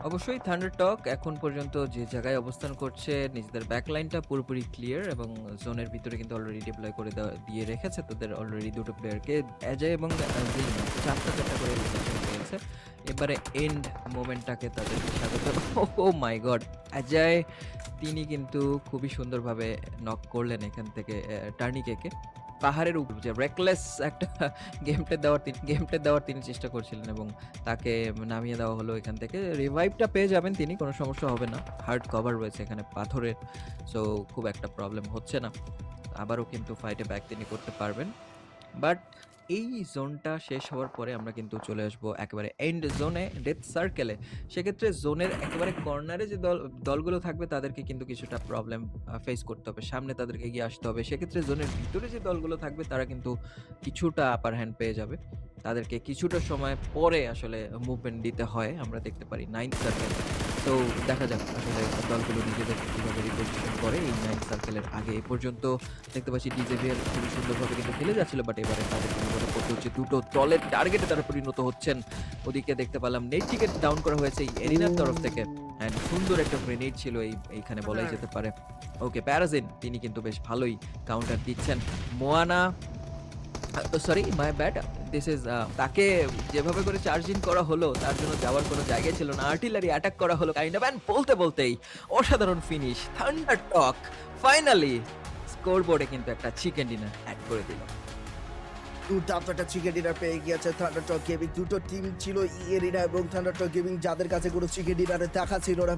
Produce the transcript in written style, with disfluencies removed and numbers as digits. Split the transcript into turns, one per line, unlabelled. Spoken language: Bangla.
অবশ্যই থান্ডারটক এখন পর্যন্ত যে জায়গায় অবস্থান করছে, নিজেদের ব্যাকলাইনটা পুরোপুরি ক্লিয়ার এবং জোনের ভিতরে কিন্তু অলরেডি ডিপ্লয় করে দিয়ে রেখেছে তাদের অলরেডি ২ টো প্লেয়ারকে। অ্যাজয় এবং জিন ৪টা করে লোকেশন পেয়েছে। এবারে এন্ড মোমেন্টটাকে তাদেরকে স্বাগত। ওহ মাই গড! অ্যাজয় তিনি কিন্তু খুবই সুন্দরভাবে নক করলেন এখান থেকে টার্নিকেকে। পাহাড়ের উপর যে রেকলেস একটা গেমটা দেওয়ার তিনি চেষ্টা করছিলেন এবং তাকে নামিয়ে দেওয়া হলো এখান থেকে। রিভাইভটা পেয়ে যাবেন তিনি, কোনো সমস্যা হবে না। হার্ড কভার রয়েছে এখানে পাথরের। সো খুব একটা প্রবলেম হচ্ছে না। আবারও কিন্তু ফাইটে ব্যাক তিনি করতে পারবেন। বাট এই জোনটা শেষ হওয়ার পরে আমরা কিন্তু চলে আসবো একেবারে এন্ড জোনে, ডেথ সার্কেলে। সেক্ষেত্রে জোনের একেবারে কর্নারে যে দলগুলো থাকবে তাদেরকে কিন্তু কিছুটা প্রবলেম ফেস করতে হবে। সামনে তাদেরকে এগিয়ে আসতে হবে। সেক্ষেত্রে জোনের ভিতরে যে দলগুলো থাকবে তারা কিন্তু কিছুটা আপার হ্যান্ড পেয়ে যাবে। তাদেরকে কিছুটা সময় পরে আসলে মুভমেন্ট দিতে হয়। আমরা দেখতে পারি 9th সার্কেল। তো দেখা যাক আসলে দলগুলো নিজেদেরকে কিভাবে রিপোজিশন করে এই 9th সার্কেলের আগে। এ পর্যন্ত দেখতে পাচ্ছি ডিজেভিয়ার খুবই সুন্দরভাবে কিন্তু খেলে যাচ্ছিল, বাট এবারে তাদেরকে বিপদে পড়তে হচ্ছে। দুটো দলের টার্গেটে তারা পরিণত হচ্ছেন। ওদিকে দেখতে পেলাম নেটটিকে ডাউন করা হয়েছে এই এরিনার তরফ থেকে। অ্যান্ড সুন্দর একটা গ্রেনেড ছিল এইখানে বলাই যেতে পারে। ওকে, প্যারাজিন তিনি কিন্তু বেশ ভালোই কাউন্টার দিচ্ছেন। Moana sorry my bad, this is তাকে যেভাবে করে চার্জিং করা হলো তার জন্য যাওয়ার কোনো জায়গায় ছিল না। আর্টিলারি অ্যাটাক করা হলো কাইন্ড অফ, অ্যান্ড বলতেই অসাধারণ ফিনিশ। থান্ডার টক ফাইনালি স্কোরবোর্ডে কিন্তু একটা চিকেন ডিনার অ্যাড করে দিল।
দুর্দান্ত একটা চিকেন ডিনার পেয়ে গিয়েছে থান্ডারটক গেমিং। দুটো টিম ছিল এরিনা এবং থান্ডারটক গেমিং, যাদের কাছে কোনো চিকেন ডিনারে দেখা ছিল না।